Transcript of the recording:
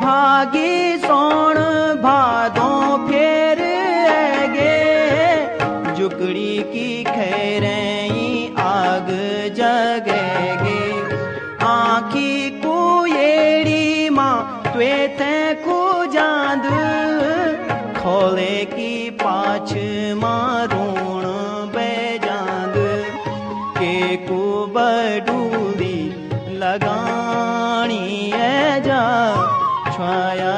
भागी सोण भादों फेर गे जुकड़ी की खैरई आग जगेगे आखी कुएड़ी माँ त्वे थे खू जांद खोले की पाछ मारूण बेजांद के को बडूली लगानी है जा छाया